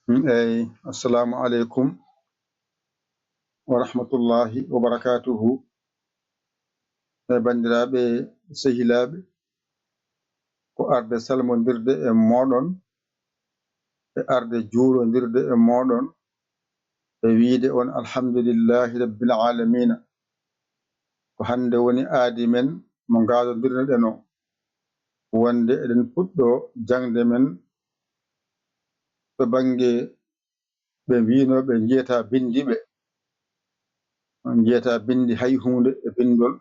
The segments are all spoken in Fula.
Assalamu alaikum wa rahmatullahi wa barakatuhu. Bandiraɓe sehilaɓe, ko arde salmodirde e moɗon e arde juurodirde e moɗon e wiide on alhamdulillahi rabbil alamina. Ko hande woni aadi men mo gadodirnoɗen o wonde eɗen puɗɗo jangde men to banggue ɓe mbinoɓe jiyata bindiɓe, jiyata bindi hay hunde e bindol,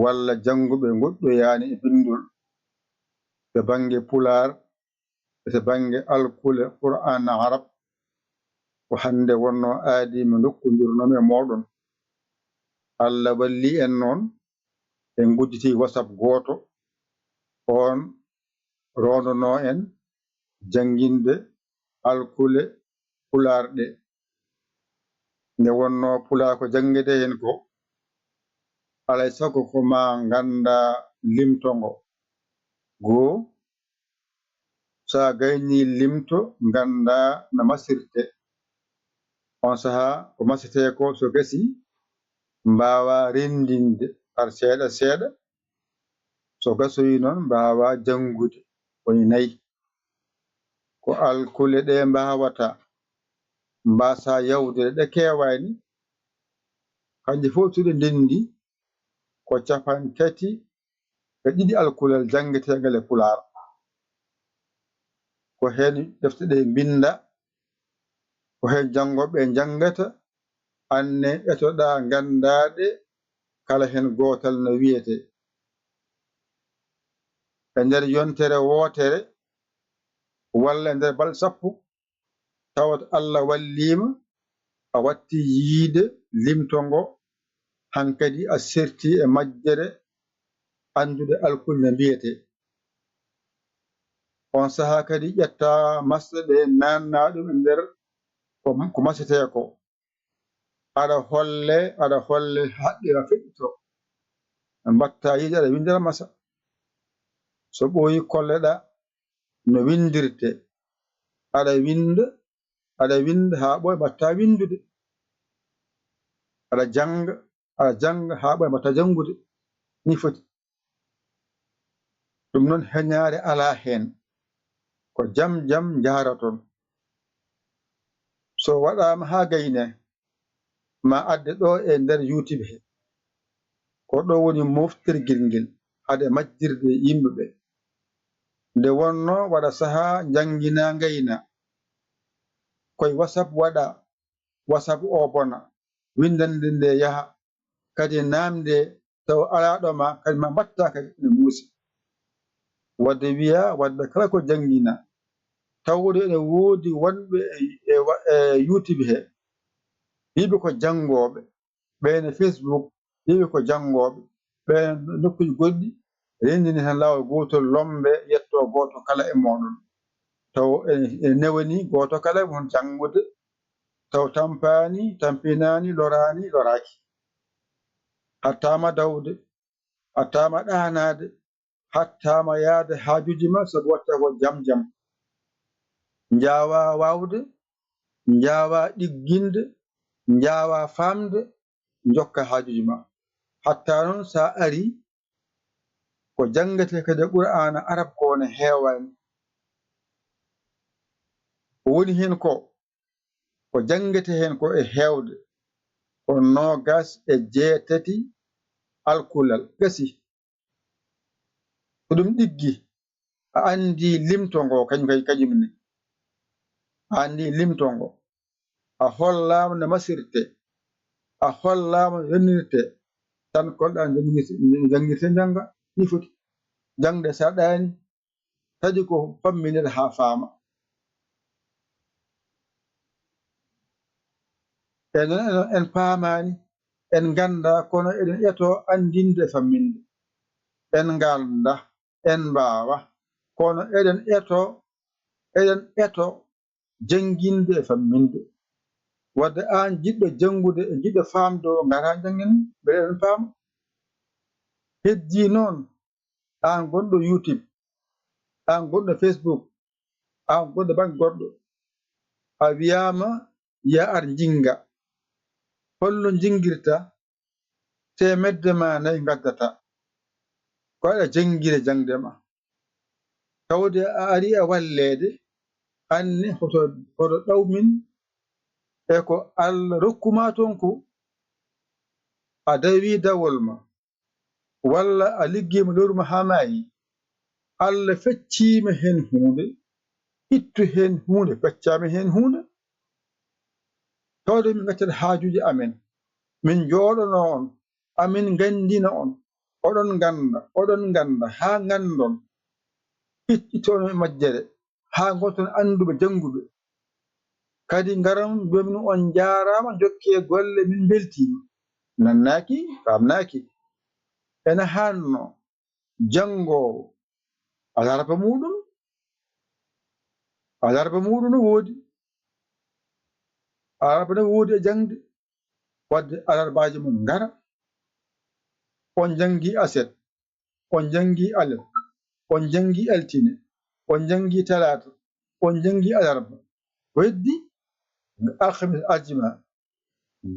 walla janguɓe goɗɗoyani e bindol to banggue pular e to banggue alkule qur'an arab. Ko hande wonno aadi mo dokkodirnomi e moɗon. Allah walli en noon en gudditi WhatsApp goto, on rondono en janginde alkule pularɗe. Nde wonno pular ko jangguete hen ko alay sago ko ma ganda limtongo. Goo, sa gayni limto ganda no masirte. On saaha ko masete ko so gasi mbawa rendinde par seeɗa seeɗa, so gasoyi noon mbawa jangude woni nayyi. Ko alkule ɗe mbawata mbasa yawde ɗe kewani, kanƴe fof to ɗe ndendi ko 32 alkulel janguetegal e pular. Ko hen defte ɗe binda, ko hen jangoɓe jangata, anne ƴetoɗa gandaɗe kala hen gotal no wiyete. E nder yontere wotere walla e nder balɗe 10 tawat Allah wallima a watti yiide limtongo, hankkadi a serti e majjere andude alkul no mbiyete. On saaha kadi ƴetta masɗe ɗe nanna ɗum e nder ko masete ko, aɗa holle haqqila feƴƴito, mbatta yiide aɗa windira masa. So ɓooyi kolleɗa no windirte, aɗa winda ha ɓooya mbatta windude, aɗa janga ha ɓooya mbatta jangude, ni foti. Ɗum noon heñare ala hen, ko jam jam jaraton. So waɗama ha gayne ma adde ɗo e nder YouTube he, ko ɗo woni moftirguel ngel haade majjirde yimɓeɓe. Nde wonno waɗa saaha jangina gayna, koye WhatsApp waɗa, WhatsApp o bona, windande nde yaaha, kadi namde taw alaɗoma kadi ma mbatta kadi ne muusi. Wadde wiya wadde kala ko jangina tawde ene woodi wonɓe e YouTube he yiɓe ko jangoɓe, ɓene Facebook yiɓe ko jangoɓe, ɓen nokkuji goɗɗi rendini tan lawol gotol lombe yetto goto kala e moɗon. Taw ene newani goto kala e mon jangude, taw tampinani, lorani, loraki. Hattama dawde, hattama ɗanade, hattama yaade hajuji ma, sabu watta ko jam jam. Njawa wawde, njawa ɗigginde, njawa famde, jokka hajuji ma. Hatta noon sa ari ko jangete kadi qur'ana arab ko ne hewani. Ko woni hen ko jangete hen ko e hewde ko 28 alkulal gasi. Ko ɗum ɗiggi a andi limtongo kañumne, a andi limtongo, a hollama no masirte, a hollama no yonnirte, tan kolɗa jangirte janga ni foti. Jangde sa ɗani kadi ko famminede ha faama. En paamani, en ganda, kono eɗen ƴeto andinde famminde. En ganda, en mbawa, kono eɗen ƴeto janginde e famminde. Wadde an jiɗɗo jangude e jiɗɗo famde o ngara jangin beele eɗen paama. Heddi noon an gonɗo YouTube, an gonɗo Facebook, an gonɗo banggue goɗɗo, a wiyama ya ar jinga holno jingirta temedde ma 4 gaddata ko aɗa jangire jangde ma tawde a ari a wallede anne hoto ɗawmin e ko Allah rokkuma ton ko a dawi dawol ma walla a liggima lewru ma ha maayi Allah feccima hen hunde ittu hen hunde feccama hen hunde tawde min gaccata haajuji amen min jooɗono on amin gandina on oɗon ganda ha gandon ittono e majjere ha gonton anduɓe janguɓe kadi garam jomin on jarama jokke golle min beltima nannaki famnaki ene hanno jangowo alarba muɗum no woodi alarba no woodi e jangde wadde alarbaji mum ngara on jangi aset on jangi alal on jangi altine on jangi talata on jangi alarba weddi alhamis aljuma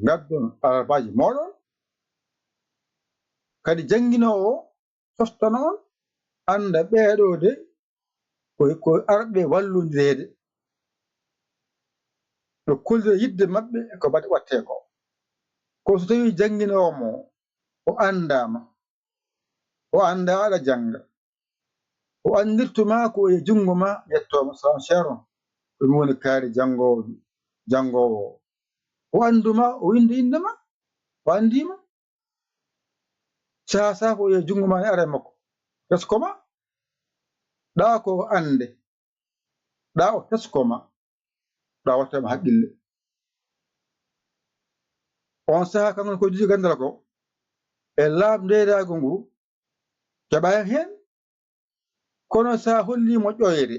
gaddon alarbaji moɗon kadi janginowo sostano on anda ɓeeɗo de ko arɓe wallodirede no kollira yidde mabɓe ko baɗe watte ko so tawi janginowo mo o andama o anda aɗa janga o andirtuma ko e jungo ma yettoma salam cheron ɗum woni kaari jangowo o anduma o winda indema o andima sasa ko e jungo ma ne ara makko teskoma ɗa ko ande ɗa o teskoma ɗa wattama haqqille on saha kankone ko jiji gandal ko e labderago ngu keɓa hen kono sa hollimo ƴoyre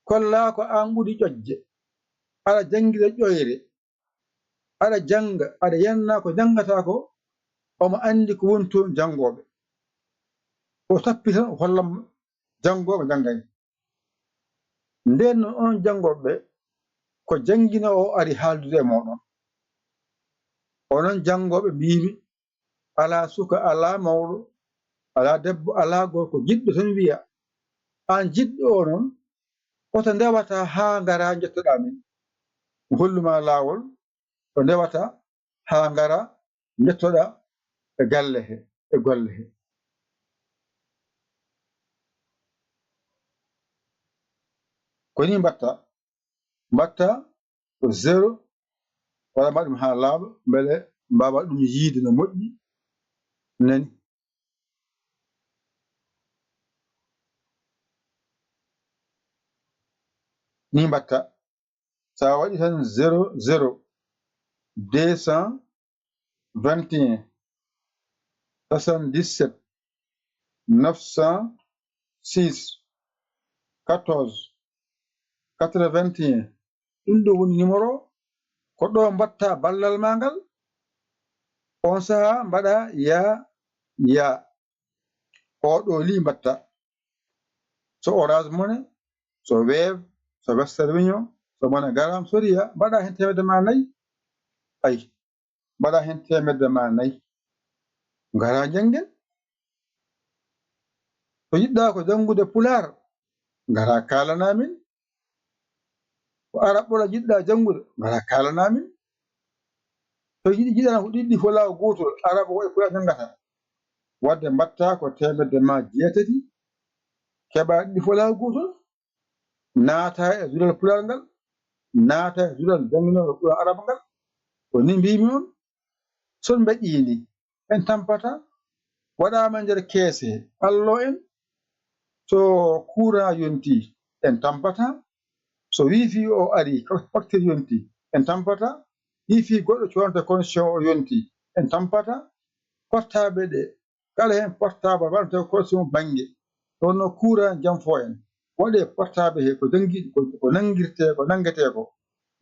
kolla ko an ɓuuri ƴoƴde aɗa janguira ƴoyre aɗa janga aɗa yanna ko jangata ko omo andi ko woni toon jangoɓe o tappi tan o hollamo jangoɓe jangani nden noon onon jangoɓeɓe ko jangguinowo ari haaldude e moɗon onon jangoɓe mbimi ala suka ala mawɗo ala debbo ala gorko jiɗɗo tan wiya an jiɗɗo o noon oto ndewata ha gara jettoɗa min mi holluma lawol to ndewata ha gara jettoɗa e galle he e golle he ko ni mbatta ko 0 walla mbaɗa ɗum ha laaɓa beele mbawa ɗum yiide no moƴƴi nani ni mbatta sa waɗi tan 00 221 77 906 14 81 ɗum ɗo woni numéro ko ɗo mbatta ballal ma ngal on saha mbaɗa ya oɗo li mbatta so Orange Money so Wave so Western Union so MoneyGram so Ria mbaɗa hen 400 ay mbaɗa hen 400 ngara jangen to yiɗɗa ko jangude Pular ngara kalanamin ko Arab ɓola jiɗɗa jangude ngara kalanamin to jiɗano ko ɗiɗɗi fo law gotol Arab o e Pular jangata wadde mbatta ko 800 keɓa ɗiɗi fo law gotol naata e juulal Pular ngal naata e juulal janginoɗo ɓuura Arab ngal ko ni mbimi on son mbeƴƴini en tampata waɗama nder keese allo en so courant yonti en tampata so wifi o ari facture yonti en tampata wifi goɗɗo coonata connexion o yonti en tampata portable ɗe kala hen portable waɗate connexion banggue ɗonno courant janfo en waɗe portable he ko jangiɗi ko nangete ko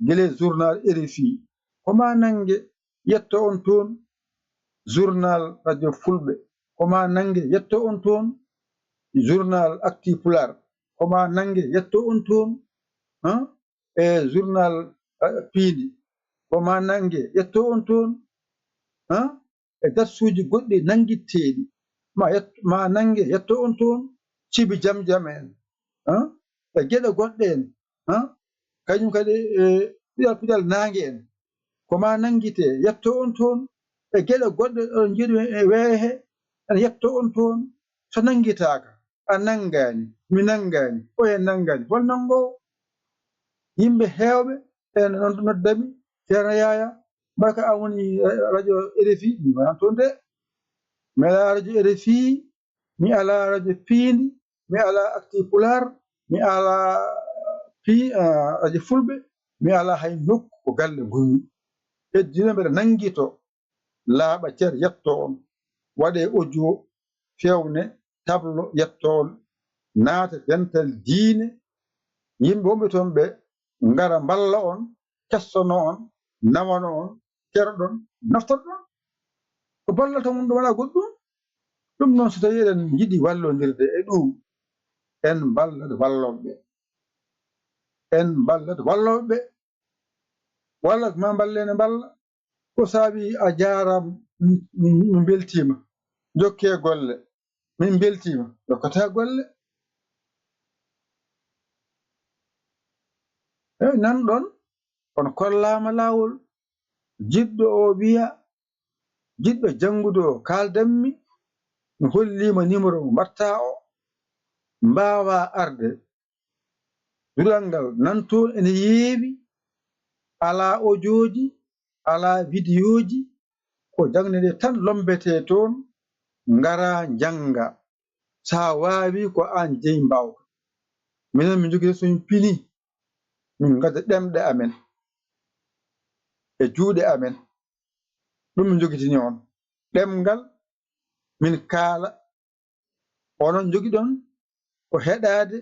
guele journal RFI koma nangue yetto on toon journal radio Fulɓe koma nangue yetto on toon journal Actu Pulaar koma nangue yetto on toon e journal piindi koma nangue ƴetto on toon e darsuji goɗɗi nanguitteɗi ma nangue yetto on toon cibi jam jam en e gueɗe goɗɗe en kañum kadi piɗal nangue en koma nanguite yetto on toon e gueɗe goɗɗe ɗon jiiɗi e weehe ene yetto on toon so nanguitaka a nanggani mi nanggani o en nanggani hol nangowo yimɓe hewɓe ene noddami ceerno Yaya mbaka an woni radio RFI mi wonani toon de mi ala radio RFI mi ala radio piindi mi ala acti pular mi ala radio fulɓe mi ala hay nokku ko galle gonmi heddino mbeɗa nanguito laaɓa cer yetto on waɗe audio fewne tablo yettol naata dental diine yimɓe wonɓe toon ɓe ngara mballa on kestono on nawano on keroɗon naftorɗon ko ballata mum ɗo wona goɗɗum ɗum noon so tawi eɗen jiiɗi wallodirde e ɗum en ballat walloɓe en ballat walloɓe wallat ma ballene balla ko saabi a jaram min beltima jokke golle min beltima jokkata golle eyi nanɗon kono kollama lawol jiɗɗo o wiya jiɗɗo janngude o kaldanmi mi hollima numéro mo mbatta o mbawa arde dural ngal nantoon ene yeewi ala audioji ala vidéoji ko jangne ɗe tan lombete toon ngara janga sa wawi ko an jeeyi mbawka minen min jogui somin pini min gadda ɗemɗe amen e juuɗe amen ɗum min jogitini on ɗemgal min kaala onon jogiɗon ko heɗade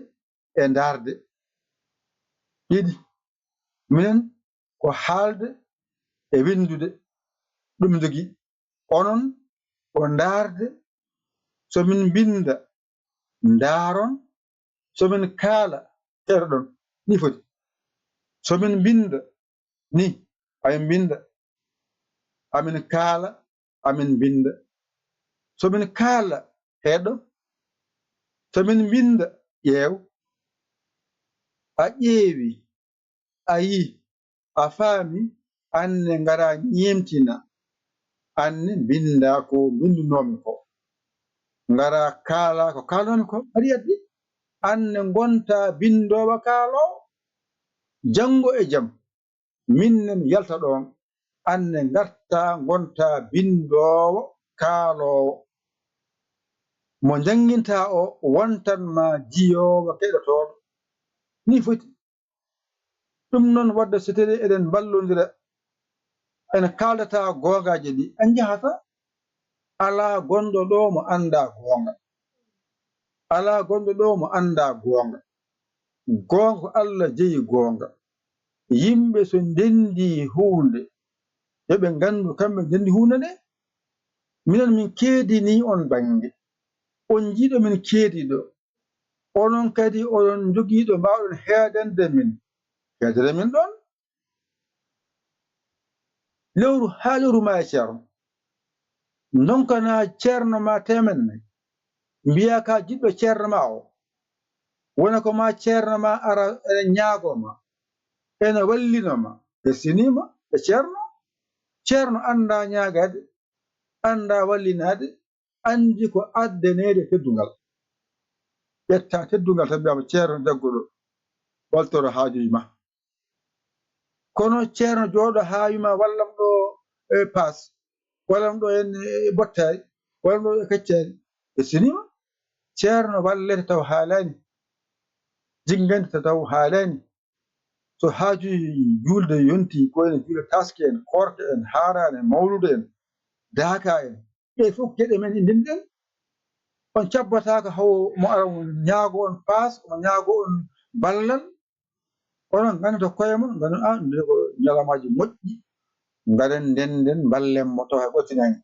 e darde ɗiɗi minen ko haalde e windude ɗum jogui onon ko darde somin binda daaron somin kaala keɗoɗon ni foti somin binda ni amin binda amin kaala amin binda somin kaala heeɗo somin binda ƴeew a ƴeewi a yi a faami anne ngara ñemtina anne binda ko bindunomi ko ngara kaala ko kalnomi ko aɗa yaddi anne gonta bindowo kaalowo janngo e jaam minne mi yalta ɗon anne garta gonta bindowo kaalowo mo janginta o wontanma jiyowo keɗotoɗo ni foti ɗum noon wadde so tawi eɗen ballodira ene kaldata gongaji ɗi en jahata ala gonɗo ɗo mo anda gonga ala gonɗo ɗo mo anda gonga gonga ko Allah jeeyi gonga yimɓe so ndendi hunde yoɓe gandu kamɓe ndendi hunde nde minen min keedini on banggue on jiiɗo min keediɗo onon kadi onon jogiiɗo mbawɗon heedande min heedere min ɗon lewru ha lewru ma e ceerno donkana ceerno ma temenne mbiya ka jiɗɗo ceerno ma o wona ko ma ceerno ma ara ene ñaagoma ene wallinoma hersinima e ceerno anda ñaagade anda wallinade andi ko addanede teddungal ƴetta teddungal tan mbiyama ceerno jagguɗo waltoro haajuji ma kono ceerno jooɗo ha wima wallam ɗo e paas wallam ɗo en bottari wallam ɗo e kaccari hersinima ceerno wallete taw haalani jinggande taw haalani so haajuji julde yonti ko ene juula taske en korka en haarane en mawlude en daaka en ɗe fof gueɗe men ɗe ndemɗen on cabbataka hawo mo ara ñaago on paas mo ñaago on ballal onon gandata koye mon gandon nde ko ñalawmaji moƴƴi garen ndenden ballenmo taw hay ɓottinani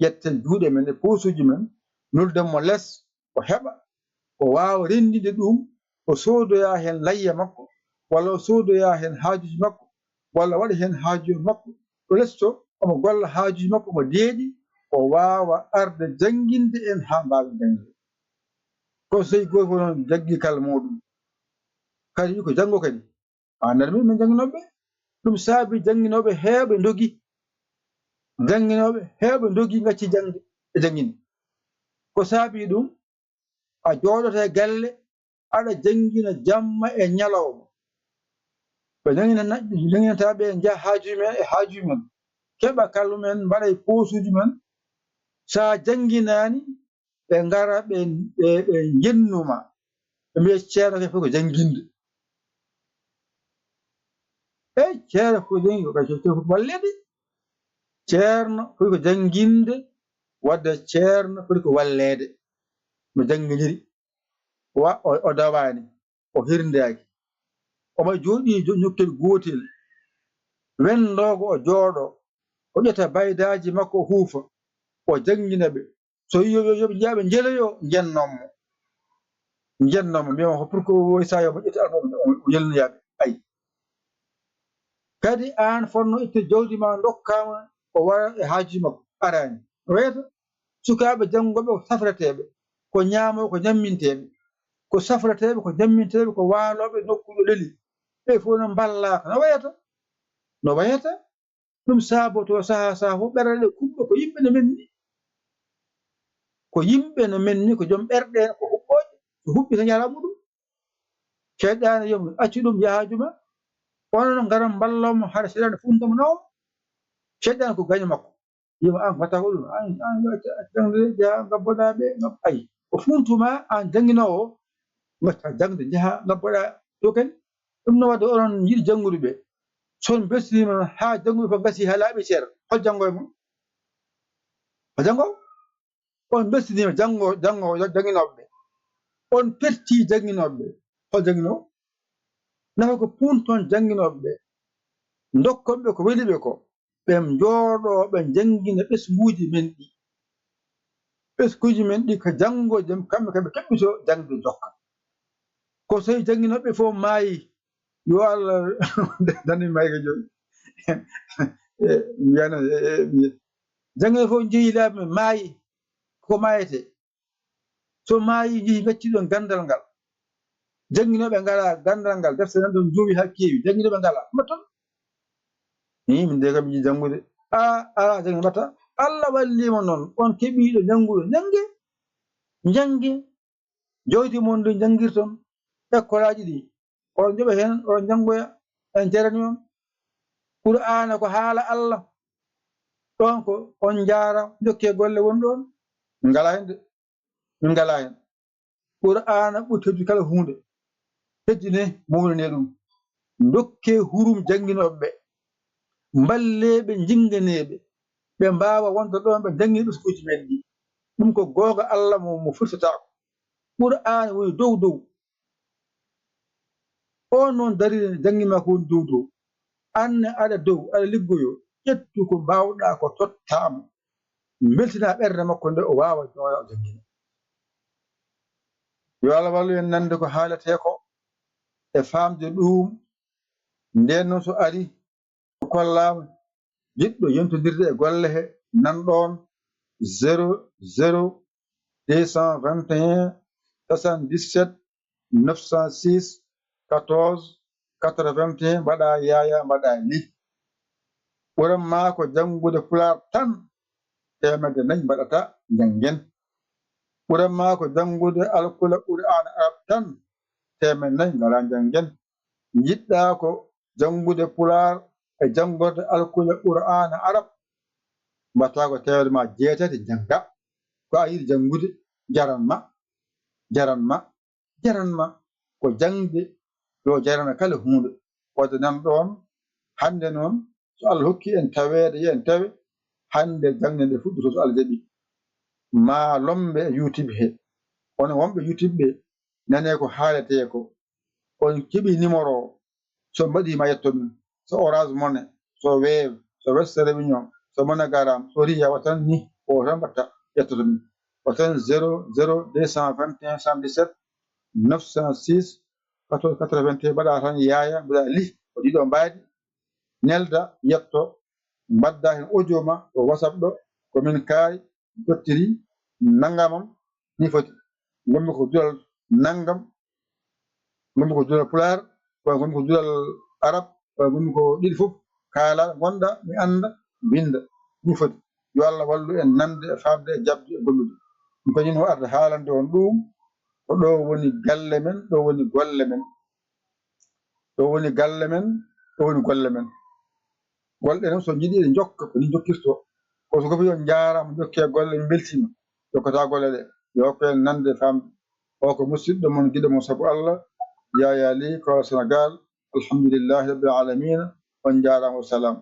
ƴetten juuɗe men e posuji men nuldenmo less o heɓa o wawa rendinde ɗum o soodoya hen layya makko walla o soodoya heen haajuji makko walla waɗa heen haaju makko ɗo lesto omo golla haajuji makko omo deeɗi o waawa arde jannginde en haa mbaawi janngude ko so tawi goto fof noon jaggi kala muɗum kadi wi ko janngo kadi nder min jannginoɓe ɗum saabi jannginoɓe heewɓe ndogi jannginoɓe heewɓe ndogi gacci jangde e jannginde ko saabi ɗum a jooɗoto e galle aɗa janngina jamma e ñalawma ɓe janginataɓe jaha haajuji men e haajuji men keɓa kalmumen mbaɗa e posuji men sa jangginani ɓe ngara ɓe jennuma ɓe mbiya ceerno ke fof ko jannginde eyi ceerno fof jangi wallede ceerno foti ko jannginde wadde ceerno foti ko wallede no jangginiri o dawani o hirndaki omo jooɗi ñokkel gootel wendogo o jooɗo o ƴetta baydaji makko o huufa o janngina ɓe so wi yoɓe jeeyaɓe jeeloyo jennoma mbiyama pour que woy sa yo mo ƴetti almoɓe o yelnoyaɓe ayi kadi an fonno itte jawdi ma dokkama o wara e haajuji makko arani wayata sukaɓe janngoɓe ko safrateɓe ko ñaamoɓe ko ñamminteɓe ko safrateɓe ko ñamminteɓe ko waaloɓe nokkuɗo leli ɓe fof no ballaka no wayata ɗum saaboto saaha saaha fof ɓerɗe kuɓɓa ko yimɓe no men ni ko yimɓe no men ni ko joom ɓerɗe ko huɓɓoje so huɓɓi tan yala muɗum ceeɗani yomo accu ɗum yaajuma onono garan ballamo haɗa seeɗa nde funtamo nawma ceeɗani ko gaño makko yima an watta ko ɗum an jangde jaaha gabboɗa ɓe ayi o funtuma an jannginowo gatta jangde jaaha gabboɗa to kadi ɗum no wadde onon jiiɗi janngude ɓe son bestinima ha jannguɓe fof gasi ha laaɓi seeɗa hol janngo e mum o janngowo on bestinima jannginoɓe ɓe on perti jannginoɓe ɓe hol jannginowo nafa ko punton jannginoɓe ɓe dokkoɓe ko weli ɓe ko ɓe jooɗo ɓe janngina ɓesguji men ɗi ɓesguji men ɗi ko janngoje kamɓe kamɓe keɓɓito jangde jokka ko so tawi jannginoɓe fof maayi yo Allah dani mayga joni mbiyano jannginoɓe fof jeeyi laabi men maayi ko maayete so maayi jeeyi gacci ɗon gandal ngal jannginoɓe ngala gandal ngal deftere nan ɗon joowi ha keewi jannginoɓe ngala mbatton min de kam mi yiɗi janngude ala jangi mbatta Allah wallima noon on keeɓiɗo jannguɗo jangge jawdi mon ndi janngirton école aji ɗi on joɓa hen on janngoya en jarani on Qur'ana ko haala Allah ɗon ko on jaara jokke golle won ɗon min ngala hen de min ngala hen Qur'ana ɓuri teddude kala hunde teddine mawninee ɗum dokke hurum jannginoɓe ɓe balleɓe jinganeɓe ɓe mbawa wonde ɗon ɓe janngina ɓesguji men ɗi ɗum ko gonga Allah mo furtatako Qur'an woni dow on noon daride janggima ko woni dow anne aɗa dow aɗa liggoyo ƴettu ko mbawɗa ko tottama beltina ɓerde makko nde o wawa jooɗa o janngina yo Allah wallu en nande ko haalete ko e famde ɗum nden noon so ari kollama jiɗɗo yontodirde e golle he nanɗon 00 221 77 906 14 81 mbaɗa yaya mbaɗa li ɓuran ma ko janngude Pulaar tan 4 mbaɗata janngen ɓuran ma ko janngude alkula Qur'ana arab tan 4 ngala janngen jiɗɗa ko janngude Pulaar e janngorde alkula Qur'ana arab mbatta ko 8 jangga ko a yiɗi janngude jaranma ko jangde yo jarana kala hunde wadde nan ɗon hande noon so Allah hokki en tawede yo en tawe hande jangde nde fuɗɗoto so Allah jaɓi ma lombe e YouTube he on wonɓe YouTube ɓe nane ko haalete ko on keeɓi numéro o so mbaɗima yetto min so Orange Money so Wave so Western Union so MoneyGram so Ria watan ni o tan mbatta yettoto min watan 00 221 77 906 80 mbaɗa tan yaaya mbaɗa li ko ɗiɗo mbaadi nelda yetto mbadda hen audio ma ko WhatsApp ɗo komin kaari dottiri nangamam ni foti gonmi ko dural nangam gonmi ko dural pular ko gonmi ko dural arab ko gonmi ko ɗiɗi fof kaala gonɗa mi anda winda ni foti yo Allah wallu en nande e famde e jabde e gollude ɗum kañum arde haalande on ɗum ko ɗo woni galle men ɗo woni golle men ɗo woni galle men ɗo woni golle men golɗe noon so jiiɗi ɗe jokka ko ni jokkirto ko so gofi on jaarama jokke golle mi beltima jokkata golle ɗe yo hokku en nande famde o ko musidɗo mon giɗo mon saabu Allah Yaya Ly ko Sénégal alhamdulillahi rabbil alamina on jarama wa salam